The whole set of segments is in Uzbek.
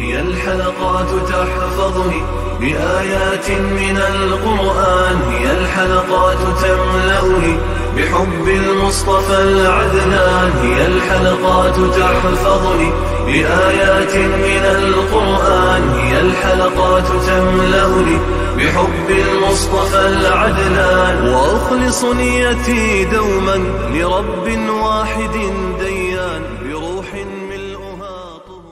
هي الحلقات تحفظني بآيات من القرآن، هي الحلقات تملأني بحب المصطفى العدنان، هي الحلقات تحفظني بآيات من القرآن، هي الحلقات تملأني بحب المصطفى العدنان، وأخلص نيتي دوما لرب واحد ديان بروح ملؤها طهور.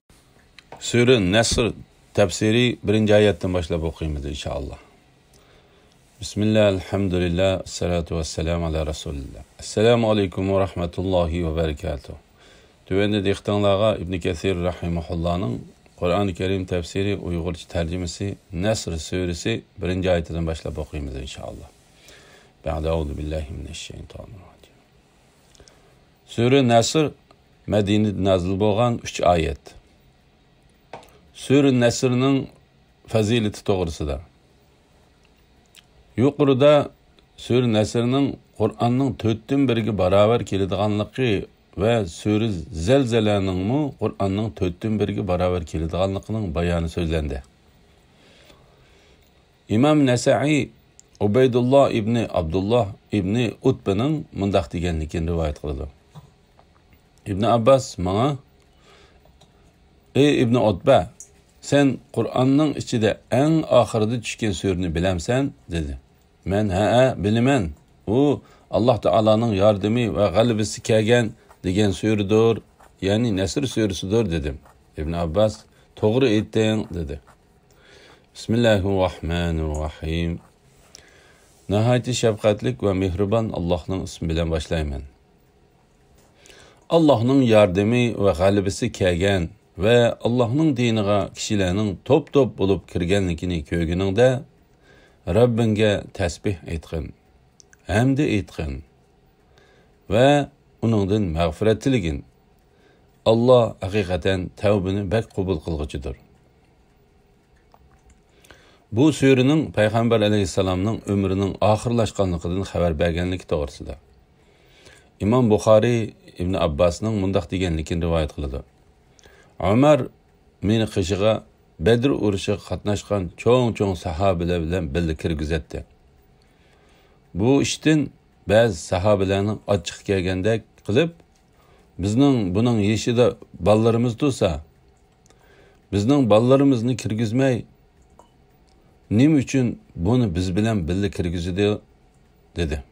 Sure Nesr tefsiri 1. ayetten başlayıp okuyayım inşallah. Bismillah, elhamdülillah, salatu vesselamu ala Resulillah. Esselamu aleyküm ve rahmetullahi ve berekatuhu. Tüvende dehtanlığa İbn Kesir rahimahullah'ın Kur'an-ı Kerim tefsiri Uygurca tercümesi Nesr suresi 1. ayetinden başlayıp okuyayım inşallah. Ba'de billahi mineşşeytanirracim. Sure Nesr Medine'de nazil bolgan 3 ayet. Sure Nesr'nin fazileti doğrusida. Yuqorida Sure Nesr'nin Qur'anning 4dan 1ga barabar keladiganligi ve Sure Zelzele'nin mu Qur'anning 4dan 1ga barabar keladiganligining bayoni so'zlandi. İmam Nasa'i Ubeydullah ibn Abdullah ibn Utba'nın mundaq deganligini rivoyat qildi. İbn Abbas bana ey İbn Utba, sen Kur'an'ın içinde en ahırda düşken sürünü bilemsen dedi. Men bilimen. O Allah Teala'nın yardımı ve galibisi kelgen degen sürüdür. Yani Nesr sürüsüdür dedim. İbn Abbas doğru ettin dedi. Bismillahirrahmanirrahim. Nihayeti şefkatlik ve mihriban Allah'ın ismi bilen başlayayım. Allah'ın yardımı ve galibisi kelgen ve Allah'ın diniga kişilerinin top bulup kirgenlikini köygününde Rabbinge tesbih etkin, hamdi etkin ve onundan mağfirettiligin. Allah hakikaten tevbini bek kubul kılgıcıdır. Bu surenin Peygamber aleyhisselamның ömrünün ahırlaşkanlıqıdan haber bergenlik doğrusida. İmam Bukhari İbn Abbas'ның mundaq degenligini rivayet kıldı. Ömer meni qishiga Bedir urushiga qatnashgan cho'ng sahobalar bilan birga kirgizatdi. Bu ishdan ba'zi sahobalarning ochiq kelgandek qilib, bizning buning yeshida bolalarimiz tursa, bizning bolalarimizni kirgizmay, nima uchun buni biz bilan birga kirgizdi dedi.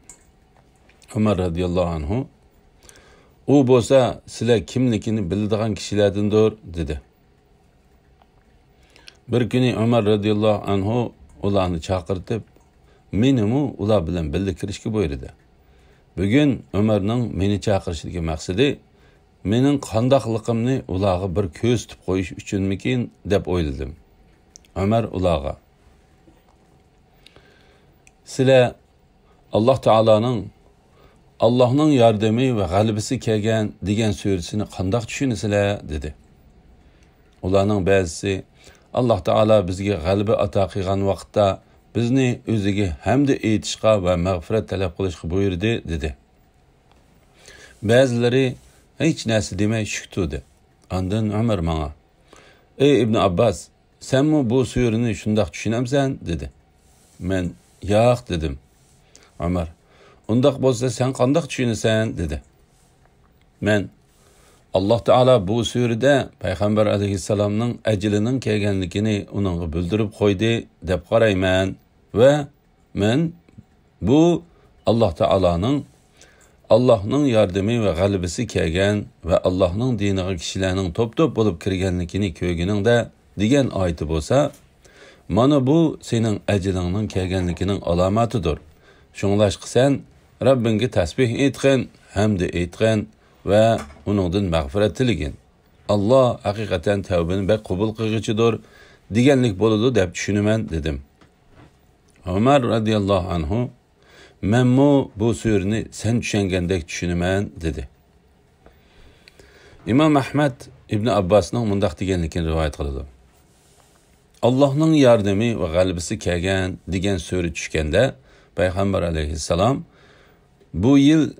Ömer radhiyallohu anhu u bo'lsa sizlar kimligini biladigan kishilardandir dedi. Bir kuni Ömer radhiyallohu anhu ularni chaqirtib, menimi ular bilan birga kirishga buyurdi. Bugun Ömerning meni chaqirishiga maqsadi mening qandoqligimni ularga bir ko'z tutib qo'yish uchunmikin deb o'yladim. Ömer ularga: sizlar Alloh taolaning Allah'ın yardımı ve galibisi kelgen degan suresini qandoq tushunasizlar dedi. Ularning ba'zisi Allah Teala bizga g'alaba ato qilgan vaqtda bizni o'ziga hamd aytishga va mag'firat talab qilishga buyurdi dedi. Ba'zilari hech narsa demay shukturdi. Ondan Umar menga: ey İbn Abbas, senmi bu sureni shundoq tushunamsan dedi. Men yo'q dedim. Umar: undaq bo'lsa sen qandoq tushunasan dedi. Men Allah Teala bu surede Peygamber aleyhisselamның ajlining kelganligini uningga bildirib qo'ydi deb qarayman ve men bu Allah Teala'nın yardımı ve galibisi kelgan ve Allah'ın diniga kishilarning top bo'lib kirganligini ko'rguningda degan oyati bo'lsa, mana bu sening ajlingning kelganligining alomatidir. Shunglashqa sen Rabbinge tasbih etgin, hamd etgin ve onundan mağfiret tiligin. Allah hakikaten tevbini bek kubul qilg'ichidir deganlik bo'ladi deb tushunaman dedim. Ömer radhiyallohu anhu: menmu bu sureni sen tushungandek tushunaman dedi. İmam Ahmad İbn Abbas'ның mundaq deganligini rivoyat qildi. Allah'ın yardımı ve galibisi kelgan degan sure tushganda Peygamber aleyhisselam bu yıl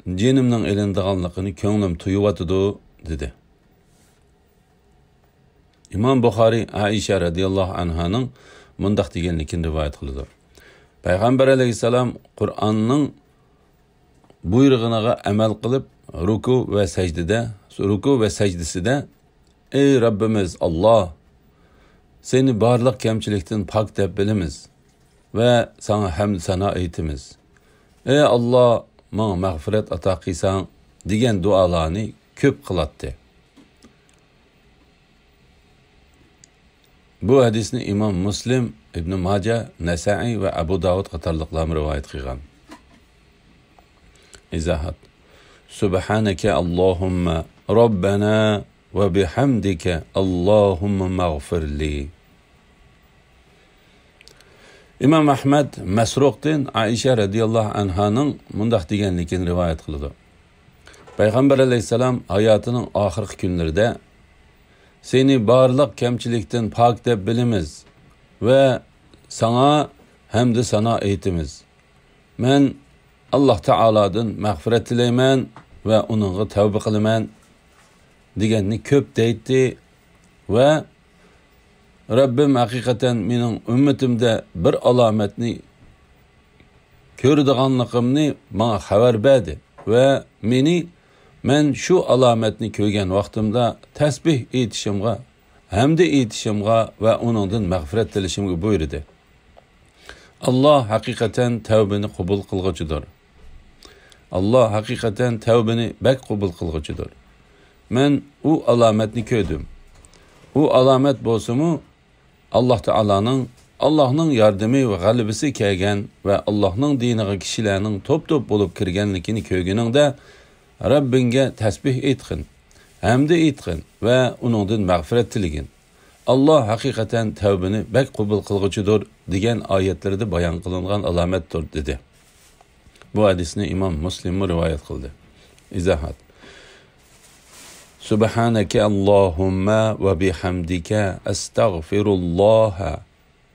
jenimning elindiganligini ko'nglim tuyuyotidu dedi. İmam Buxoriy Aisha radhiyallohu anhaning mundaq deganligini rivoyat qiladi. Payg'ambar alayhisalom Qur'onning buyrug'iga amal qilib, ruku va sajdasida ey Rabbimiz Alloh, seni barliq kamchilikdan pok deb bilamiz va sana hamd sano aytamiz. Ey Alloh, menga mag'firat ato qilsang degan duolarni ko'p qilatdi. Bu hadisni İmam Muslim, İbn Majah, Nasa'i ve Abu Davud qatorliqlar rivoyat qilgan. İzahat. Subhanaka Allahumma Rabbana ve bihamdika Allahumma maghfirli. İmam Ahmad Masruqdan Aisha radhiyallohu anhaning mundaq deganligini rivoyat qildi. Payg'ambar alayhisalom hayotining oxirgi kunlarida seni barliq kamchilikdan pok deb bilamiz va sana hamd sano aytamiz. Men Alloh taolodan mag'firat tilayman va uningga tavba qilaman deganni ko'p deydi va Rabbim haqiqatan mening ummatimda bir alomatni ko'radiganligimni menga xabar berdi va men shu alomatni ko'rgan vaqtimda tasbih aytishimga, hamd aytishimga va uningdan mag'firat tilashimga buyurdi. Allah haqiqatan tavbani qabul qilguchidir. Allah haqiqatan tavbani bak qabul qilguchidir. Men u alomatni ko'rdim. U alomat bo'lsa-mu Allah'ның yardımı ve g'alabasi kelgan va Allah'ның diniga kishilarning top-top bo'lib kirganligini ko'rganingda Rabbinga tasbih aytgin, hamd aytgin va uningdan mag'firat tiligin. Allah haqiqatan tavbani bak qabul qilguchidir degan oyatlarda bayon qilingan alomatdir dedi. Bu hadisni İmam Muslim rivoyat qildi. Izohat. Subhanaka Allahumma ve bihamdika astaghfirullah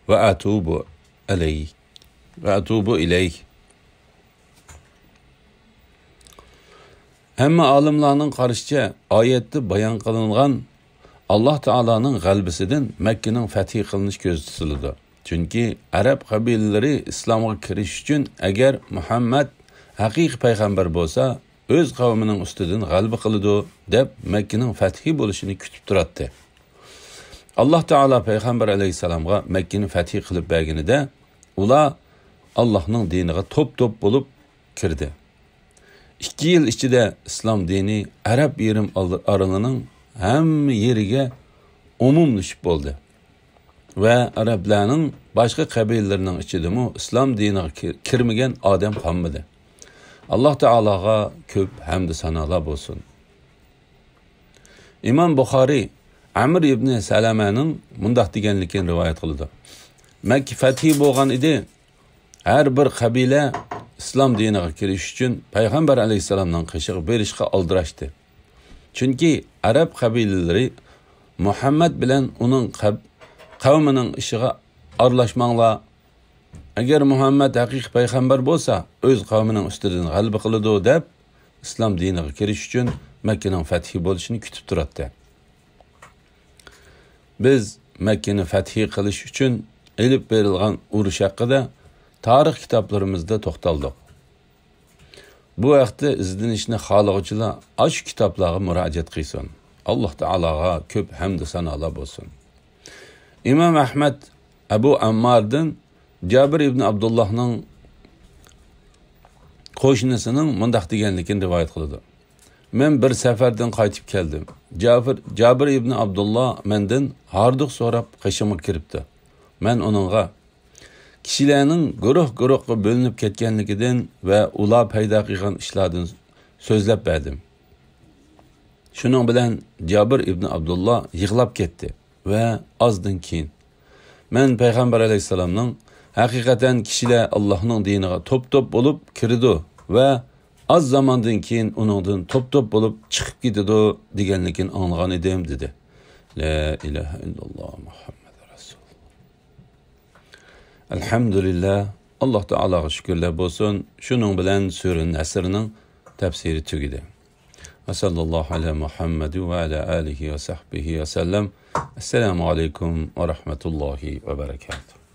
ve atubu ileyh. Hamma olimlarning qarashicha oyatda bayon qilingan Alloh taolaning g'albisidan Makkaning fathi qilinish ko'zda tutiladi. Chunki arab qabilalari islomga kirish uchun agar Muhammad haqiqiy payg'ambar bo'lsa, o'z qavmining ustidan g'alaba qiladi deb Makkaning fathi bo'lishini kutib turadi. Alloh taolo payg'ambar alayhisalomga Makkani fathi qilib berganida ular Allohning diniga top-top bo'lib kirdi. 2 yil ichida islom dini arab yerim oralining hamma yeriga umumlashib bo'ldi. Va arablarning boshqa qabilalarining ichidami islom diniga kirmagan odam qolmadi. Alloh taologa ko'p hamd sanolar bo'lsin. İmam Buxoriy Amr ibn Salamaning mundaq deganligini rivoyat qildi. Makka fathi bo'lgan edi. Har bir qabila islom diniga kirish uchun payg'ambar alayhisalomning qishig'i berishga oldirashdi. Chunki arab qabilalari Muhammad bilan uning qavmining ishiga aralashmanglar. Agar Muhammad haqiqiy payg'ambar bo'lsa, o'z qavmining ustidan g'alaba qiladi deb islom diniga kirish uchun Makkaning fathi bo'lishini kutib turadi. Biz Makkani fathi qilish uchun elib berilgan urush haqida tarix kitoblarimizda to'xtaldik. Bu vaqtda izlanishni xohlovchilar shu kitoblarga murojaat qilsin. Alloh taologa ko'p hamd sanolar bo'lsin. İmam Ahmad Abu Ammardan Jabir ibn Abdullahning qo'shnisining mundaq deganligini rivoyat qildi. Men bir safardan qaytib keldim. Jabir ibn Abdullah mendan hardiq so'rab qishimga kiribdi. Men uningga kishilarning guruh-guruhga bo'linib ketganligidan va ular paydo qilgan ishlardan so'zlab berdim. Shuning bilan Jabir ibn Abdullah yig'lab ketdi va ozdan keyin men payg'ambar alayhisalomning haqiqatan kishilar Allohning diniga top-top bo'lib kirdi va az zamandan keyin uningdan top-top bo'lib chiqib ketdi deganligini anglagan edim dedi. La ilaha illalloh Muhammad rasululloh. Alhamdulillah, Alloh taologa shukrlar bo'lsin. Shuning bilan sura Nasrning tafsiri tugadi. Ve sallallahu ala Muhammedu ve ala alihi ve sahbihi ve sellem. Esselamu aleyküm ve rahmetullahi ve berekatuhu.